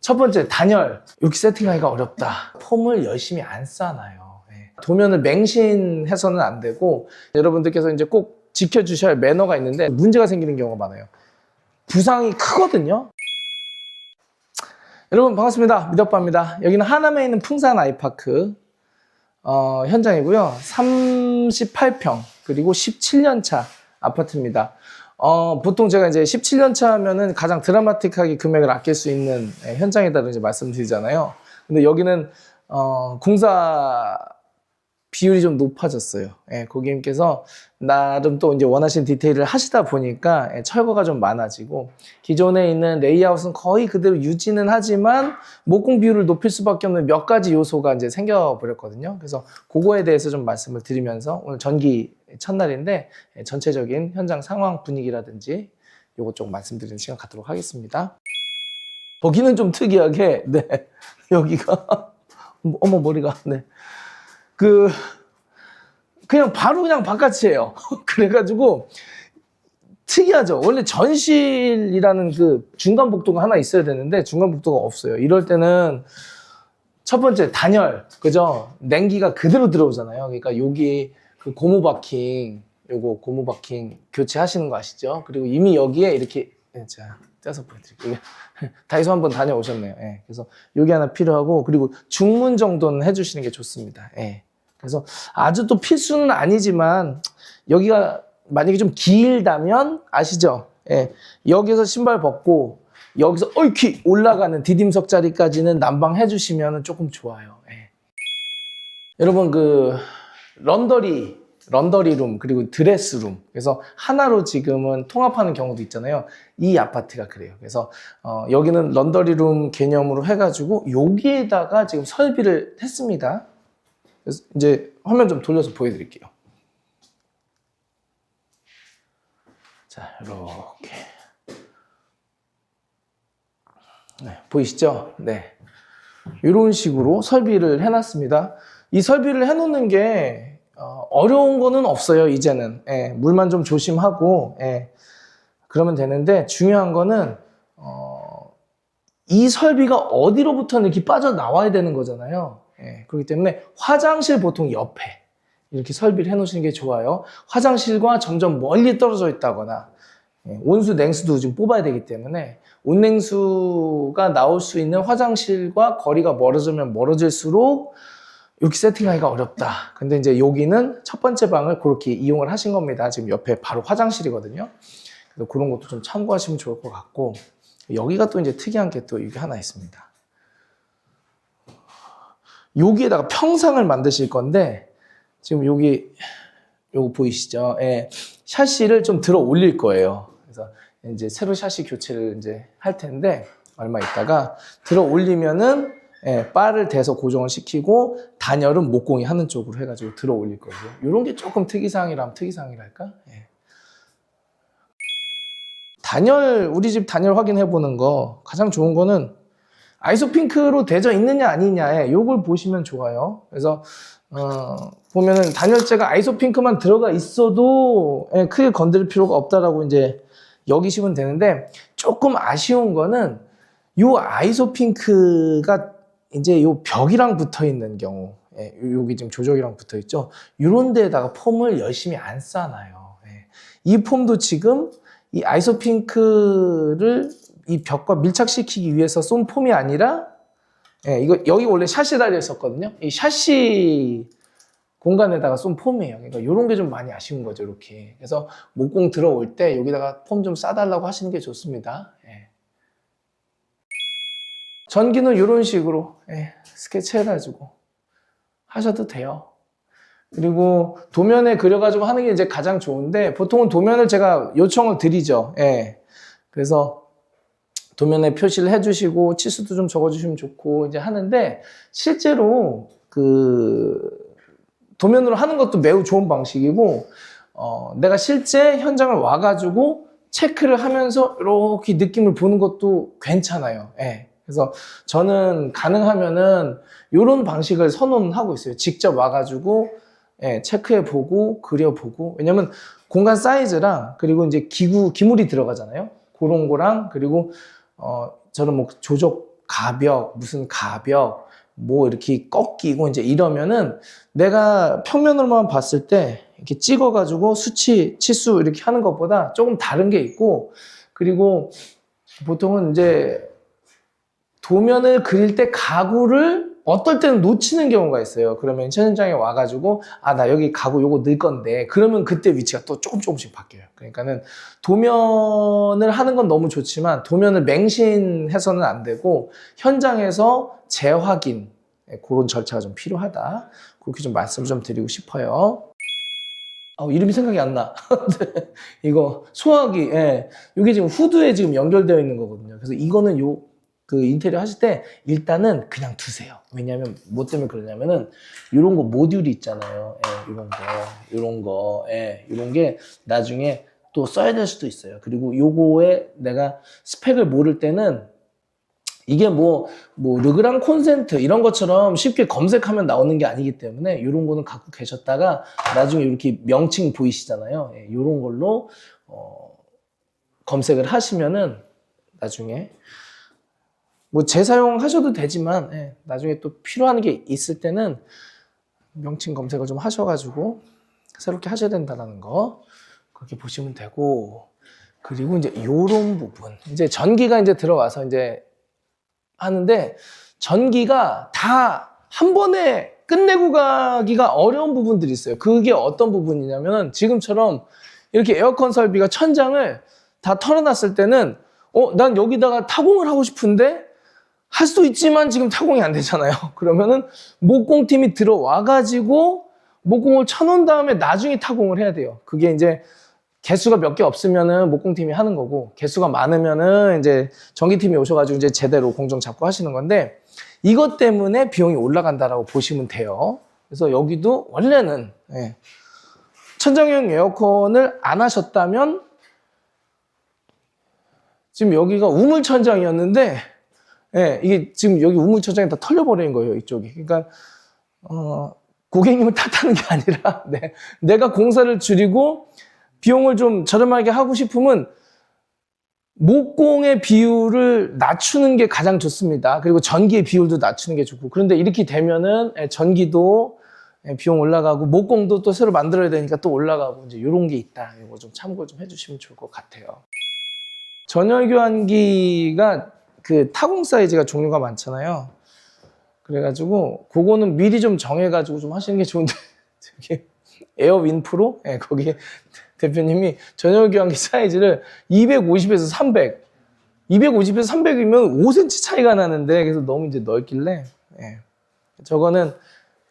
첫 번째, 단열. 이렇게 세팅하기가 어렵다. 폼을 열심히 안 쌓아놔요. 도면을 맹신해서는 안 되고, 여러분들께서 이제 꼭 지켜주셔야 할 매너가 있는데 문제가 생기는 경우가 많아요. 부상이 크거든요. 여러분 반갑습니다. 미덕바입니다. 여기는 하남에 있는 풍산 아이파크 현장이고요. 38평 그리고 17년차 아파트입니다. 보통 제가 이제 17년차 하면은 가장 드라마틱하게 금액을 아낄 수 있는 현장이다라고 이제 말씀드리잖아요. 근데 여기는 공사 비율이 좀 높아졌어요. 고객님께서 나름 또 이제 원하시는 디테일을 하시다 보니까 철거가 좀 많아지고, 기존에 있는 레이아웃은 거의 그대로 유지는 하지만 목공 비율을 높일 수밖에 없는 몇 가지 요소가 이제 생겨버렸거든요. 그래서 그거에 대해서 좀 말씀을 드리면서 오늘 전기 첫날인데 전체적인 현장 상황 분위기라든지 요거 좀 말씀드리는 시간 갖도록 하겠습니다. 거기는 좀 특이하게 여기가 어머 머리가 그냥 바로 그냥 바깥이에요. 그래가지고 특이하죠. 원래 전실이라는 그 중간 복도가 하나 있어야 되는데 중간 복도가 없어요. 이럴 때는 첫 번째 단열, 그죠? 냉기가 그대로 들어오잖아요. 그러니까 여기 그 고무 바킹, 요거 고무 바킹 교체하시는 거 아시죠? 그리고 이미 여기에 이렇게 자 떼서 보여드릴게요. 다이소 한번 다녀오셨네요. 그래서 여기 하나 필요하고, 그리고 중문 정도는 해주시는 게 좋습니다. 그래서 아주 또 필수는 아니지만 여기가 만약에 좀 길다면 아시죠? 여기서 신발 벗고 여기서 얼키 올라가는 디딤석 자리까지는 난방해 주시면 조금 좋아요. 여러분 그 런더리룸 그리고 드레스룸, 그래서 하나로 지금은 통합하는 경우도 있잖아요. 이 아파트가 그래요. 그래서 여기는 런더리룸 개념으로 해가지고 여기에다가 지금 설비를 했습니다. 그래서 이제 화면 좀 돌려서 보여드릴게요. 자, 이렇게 보이시죠? 이런 식으로 설비를 해놨습니다. 이 설비를 해놓는 게 어려운 거는 없어요. 이제는 물만 좀 조심하고 그러면 되는데, 중요한 거는 이 설비가 어디로부터 이렇게 빠져나와야 되는 거잖아요. 그렇기 때문에 화장실 보통 옆에 이렇게 설비를 해놓으시는 게 좋아요. 화장실과 점점 멀리 떨어져 있다거나, 온수, 냉수도 좀 뽑아야 되기 때문에 온냉수가 나올 수 있는 화장실과 거리가 멀어지면 멀어질수록 이렇게 세팅하기가 어렵다. 근데 이제 여기는 첫 번째 방을 그렇게 이용을 하신 겁니다. 지금 옆에 바로 화장실이거든요. 그래서 그런 것도 좀 참고하시면 좋을 것 같고, 여기가 또 이제 특이한 게 또 이게 하나 있습니다. 여기에다가 평상을 만드실 건데, 지금 여기 요거 보이시죠? 샤시를 좀 들어 올릴 거예요. 그래서 이제 새로 샤시 교체를 이제 할 텐데, 얼마 있다가 들어 올리면은 바를 대서 고정을 시키고 단열은 목공이 하는 쪽으로 해가지고 들어 올릴 거고요. 이런 게 조금 특이사항이라면 특이사항이랄까? 단열, 우리 집 단열 확인해 보는 거 가장 좋은 거는 아이소핑크로 되어 있느냐 아니냐에 요걸 보시면 좋아요. 그래서 보면은 단열재가 아이소핑크만 들어가 있어도 크게 건드릴 필요가 없다라고 이제 여기시면 되는데, 조금 아쉬운 거는 요 아이소핑크가 이제 요 벽이랑 붙어 있는 경우, 여기 지금 조적이랑 붙어 있죠. 요런 데에다가 폼을 열심히 안 쌓아놔요. 이 폼도 지금 이 아이소핑크를 이 벽과 밀착시키기 위해서 쏜 폼이 아니라, 이거 여기 원래 샤시 달렸었거든요. 이 샤시 공간에다가 쏜 폼이에요. 그러니까 이런 게 좀 많이 아쉬운 거죠, 이렇게. 그래서 목공 들어올 때 여기다가 폼 좀 싸달라고 하시는 게 좋습니다. 전기는 이런 식으로 스케치 해가지고 하셔도 돼요. 그리고 도면에 그려가지고 하는 게 이제 가장 좋은데, 보통은 도면을 제가 요청을 드리죠. 그래서 도면에 표시를 해주시고 치수도 좀 적어주시면 좋고 이제 하는데, 실제로 그 도면으로 하는 것도 매우 좋은 방식이고, 내가 실제 현장을 와가지고 체크를 하면서 이렇게 느낌을 보는 것도 괜찮아요. 그래서 저는 가능하면은 이런 방식을 선호하고 있어요. 직접 와가지고 체크해보고 그려보고. 왜냐면 공간 사이즈랑 그리고 이제 기물이 들어가잖아요. 그런 거랑, 그리고 저는 뭐 조적 무슨 가벽, 뭐 이렇게 꺾이고 이제 이러면은 내가 평면으로만 봤을 때 이렇게 찍어가지고 치수 이렇게 하는 것보다 조금 다른 게 있고, 그리고 보통은 이제 도면을 그릴 때 가구를 어떨 때는 놓치는 경우가 있어요. 그러면 현장에 와가지고 나 여기 가구 요거 넣을 건데, 그러면 그때 위치가 또 조금씩 바뀌어요. 그러니까는 도면을 하는 건 너무 좋지만 도면을 맹신해서는 안 되고 현장에서 재확인, 그런 절차가 좀 필요하다. 그렇게 좀 말씀 좀 드리고 싶어요. 이름이 생각이 안 나. 이거 소화기, 이게 지금 후드에 지금 연결되어 있는 거거든요. 그래서 이거는 그 인테리어 하실 때 일단은 그냥 두세요. 왜냐하면 뭐 때문에 그러냐면은 이런 거 모듈이 있잖아요. 이런 게 나중에 또 써야 될 수도 있어요. 그리고 요거에 내가 스펙을 모를 때는 이게 뭐 르그랑 콘센트 이런 것처럼 쉽게 검색하면 나오는 게 아니기 때문에 이런 거는 갖고 계셨다가 나중에 이렇게 명칭 보이시잖아요. 이런 걸로 검색을 하시면은 나중에 뭐 재사용하셔도 되지만 나중에 또 필요한 게 있을 때는 명칭 검색을 좀 하셔가지고 새롭게 하셔야 된다는 거 그렇게 보시면 되고, 그리고 이제 요런 부분 이제 전기가 이제 들어와서 이제 하는데 전기가 다 한 번에 끝내고 가기가 어려운 부분들이 있어요. 그게 어떤 부분이냐면 지금처럼 이렇게 에어컨 설비가 천장을 다 털어놨을 때는 난 여기다가 타공을 하고 싶은데 할 수도 있지만 지금 타공이 안 되잖아요. 그러면은 목공팀이 들어와가지고 목공을 쳐놓은 다음에 나중에 타공을 해야 돼요. 그게 이제 개수가 몇 개 없으면은 목공팀이 하는 거고, 개수가 많으면은 이제 전기팀이 오셔가지고 이제 제대로 공정 잡고 하시는 건데, 이것 때문에 비용이 올라간다라고 보시면 돼요. 그래서 여기도 원래는 천정형 에어컨을 안 하셨다면 지금 여기가 우물천장이었는데 이게 지금 여기 우물천장이 다 털려버린 거예요, 이쪽이. 그러니까 고객님을 탓하는 게 아니라 내가 공사를 줄이고 비용을 좀 저렴하게 하고 싶으면 목공의 비율을 낮추는 게 가장 좋습니다. 그리고 전기의 비율도 낮추는 게 좋고, 그런데 이렇게 되면은 전기도 비용 올라가고 목공도 또 새로 만들어야 되니까 또 올라가고, 이제 이런 게 있다. 이거 좀 참고 좀 해주시면 좋을 것 같아요. 전열 교환기가 그 타공 사이즈가 종류가 많잖아요. 그래가지고 그거는 미리 좀 정해가지고 좀 하시는 게 좋은데 저기 에어윈프로 거기 대표님이 전열 교환기 사이즈를 250에서 300, 250에서 300이면 5cm 차이가 나는데, 그래서 너무 이제 넓길래 저거는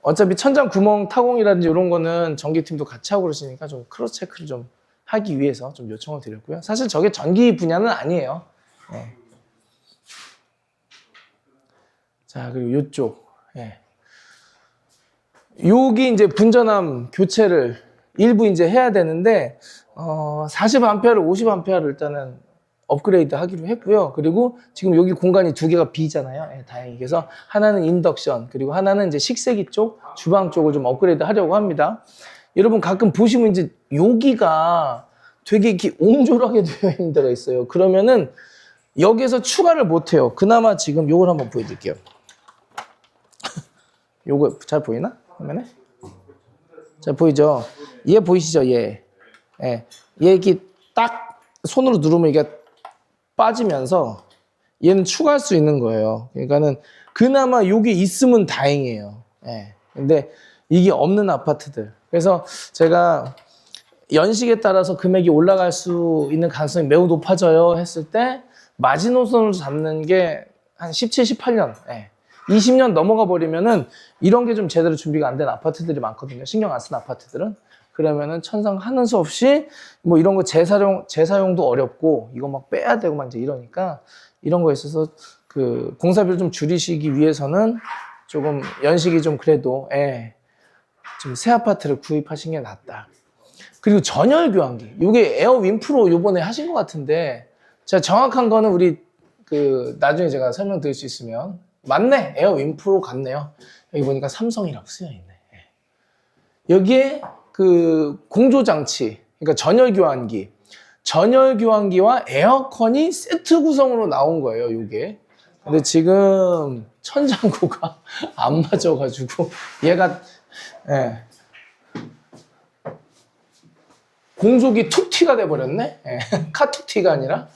어차피 천장 구멍 타공이라든지 이런 거는 전기팀도 같이 하고 그러시니까 좀 크로스 체크를 좀 하기 위해서 좀 요청을 드렸고요. 사실 저게 전기 분야는 아니에요. 자, 그리고 이쪽 여기 이제 분전압 교체를 일부 이제 해야 되는데 40A를 50A를 일단은 업그레이드 하기로 했고요. 그리고 지금 여기 공간이 두 개가 비잖아요. 다행히. 그래서 하나는 인덕션, 그리고 하나는 이제 식세기 쪽, 주방 쪽을 좀 업그레이드 하려고 합니다. 여러분 가끔 보시면 이제 여기가 되게 이렇게 옹졸하게 되어 있는 데가 있어요. 그러면은 여기에서 추가를 못 해요. 그나마 지금 요걸 한번 보여드릴게요. 요거 잘 보이나? 화면에? 잘 보이죠? 얘 보이시죠? 얘 이게 딱 손으로 누르면 이게 빠지면서 얘는 추가할 수 있는 거예요. 그러니까는 그나마 요게 있으면 다행이에요. 근데 이게 없는 아파트들. 그래서 제가 연식에 따라서 금액이 올라갈 수 있는 가능성이 매우 높아져요 했을 때 마지노선으로 잡는 게 한 17, 18년, 20년 넘어가 버리면은 이런 게 좀 제대로 준비가 안 된 아파트들이 많거든요. 신경 안 쓴 아파트들은. 그러면은 천상하는 수 없이 뭐 이런 거 재사용도 어렵고 이거 막 빼야 되고 막 이제 이러니까 이런 거에 있어서 그 공사비를 좀 줄이시기 위해서는 조금 연식이 좀 그래도 좀 새 아파트를 구입하신 게 낫다. 그리고 전열 교환기. 이게 에어 윈프로 요번에 하신 것 같은데 제가 정확한 거는 우리 나중에 제가 설명드릴 수 있으면 맞네. 에어 윈프로 같네요. 여기 보니까 삼성이라고 쓰여있네. 여기에 그 공조장치, 그러니까 전열 교환기와 에어컨이 세트 구성으로 나온 거예요. 요게 근데 지금 천장고가 안 맞아가지고 얘가 예. 공족이 툭튀가 돼버렸네. 예. 카툭튀가 아니라.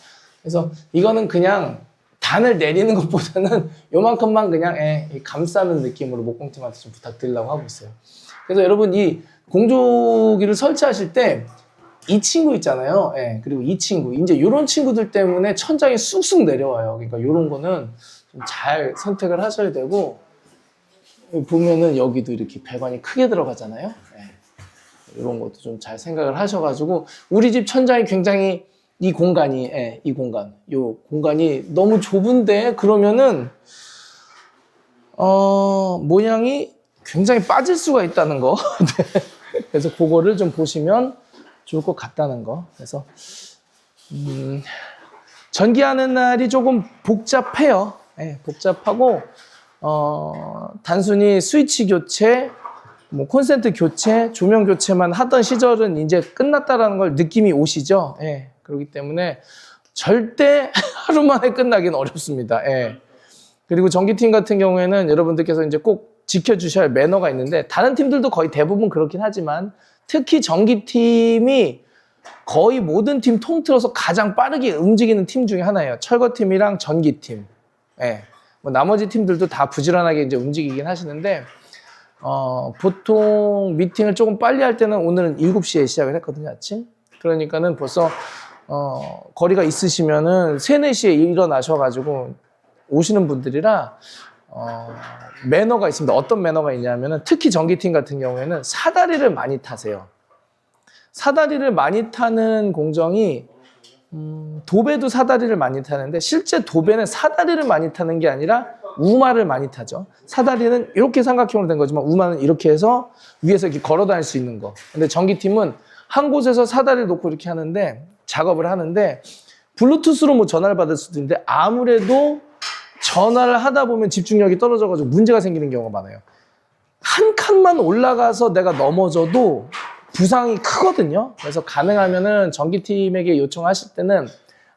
그래서 이거는 그냥 단을 내리는 것보다는 요만큼만 그냥 감싸는 느낌으로 목공팀한테 좀 부탁드리려고 하고 있어요. 그래서 여러분 이 공조기를 설치하실 때 이 친구 있잖아요. 예, 그리고 이 친구, 이제 이런 친구들 때문에 천장이 쑥쑥 내려와요. 그러니까 이런 거는 좀 잘 선택을 하셔야 되고, 보면은 여기도 이렇게 배관이 크게 들어가잖아요. 예, 이런 것도 좀 잘 생각을 하셔가지고, 우리 집 천장이 굉장히 이 공간이, 이 공간이 너무 좁은데 그러면은 모양이 굉장히 빠질 수가 있다는 거. 네. 그래서 그거를 좀 보시면 좋을 것 같다는 거. 그래서 전기하는 날이 조금 복잡해요. 네, 복잡하고 단순히 스위치 교체, 뭐 콘센트 교체, 조명 교체만 하던 시절은 이제 끝났다라는 걸 느낌이 오시죠. 네, 그렇기 때문에 절대 하루 만에 끝나긴 어렵습니다. 예. 그리고 전기팀 같은 경우에는 여러분들께서 이제 꼭 지켜주셔야 할 매너가 있는데, 다른 팀들도 거의 대부분 그렇긴 하지만 특히 전기팀이 거의 모든 팀 통틀어서 가장 빠르게 움직이는 팀 중에 하나예요. 철거팀이랑 전기팀. 예. 뭐 나머지 팀들도 다 부지런하게 이제 움직이긴 하시는데, 보통 미팅을 조금 빨리 할 때는 오늘은 7시에 시작을 했거든요, 아침. 그러니까는 벌써 거리가 있으시면은 3, 4시에 일어나셔가지고 오시는 분들이라 매너가 있습니다. 어떤 매너가 있냐면은 특히 전기팀 같은 경우에는 사다리를 많이 타세요. 사다리를 많이 타는 공정이 도배도 사다리를 많이 타는데, 실제 도배는 사다리를 많이 타는 게 아니라 우마를 많이 타죠. 사다리는 이렇게 삼각형으로 된 거지만 우마는 이렇게 해서 위에서 이렇게 걸어 다닐 수 있는 거. 근데 전기팀은 한 곳에서 사다리를 놓고 이렇게 하는데, 작업을 하는데, 블루투스로 뭐 전화를 받을 수도 있는데 아무래도 전화를 하다 보면 집중력이 떨어져가지고 문제가 생기는 경우가 많아요. 한 칸만 올라가서 내가 넘어져도 부상이 크거든요. 그래서 가능하면은 전기팀에게 요청하실 때는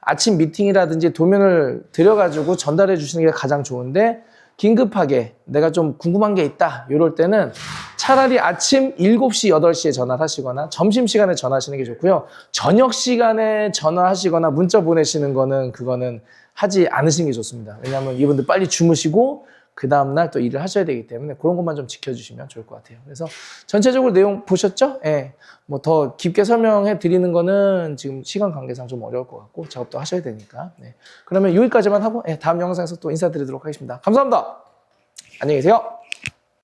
아침 미팅이라든지 도면을 드려가지고 전달해 주시는 게 가장 좋은데, 긴급하게 내가 좀 궁금한 게 있다 이럴 때는 차라리 아침 7시, 8시에 전화를 하시거나 점심시간에 전화하시는 게 좋고요. 저녁 시간에 전화하시거나 문자 보내시는 거는 그거는 하지 않으시는 게 좋습니다. 왜냐하면 이분들 빨리 주무시고 그 다음날 또 일을 하셔야 되기 때문에 그런 것만 좀 지켜주시면 좋을 것 같아요. 그래서 전체적으로 내용 보셨죠? 예. 뭐 더 깊게 설명해 드리는 거는 지금 시간 관계상 좀 어려울 것 같고 작업도 하셔야 되니까. 네. 그러면 여기까지만 하고 다음 영상에서 또 인사드리도록 하겠습니다. 감사합니다. 안녕히 계세요.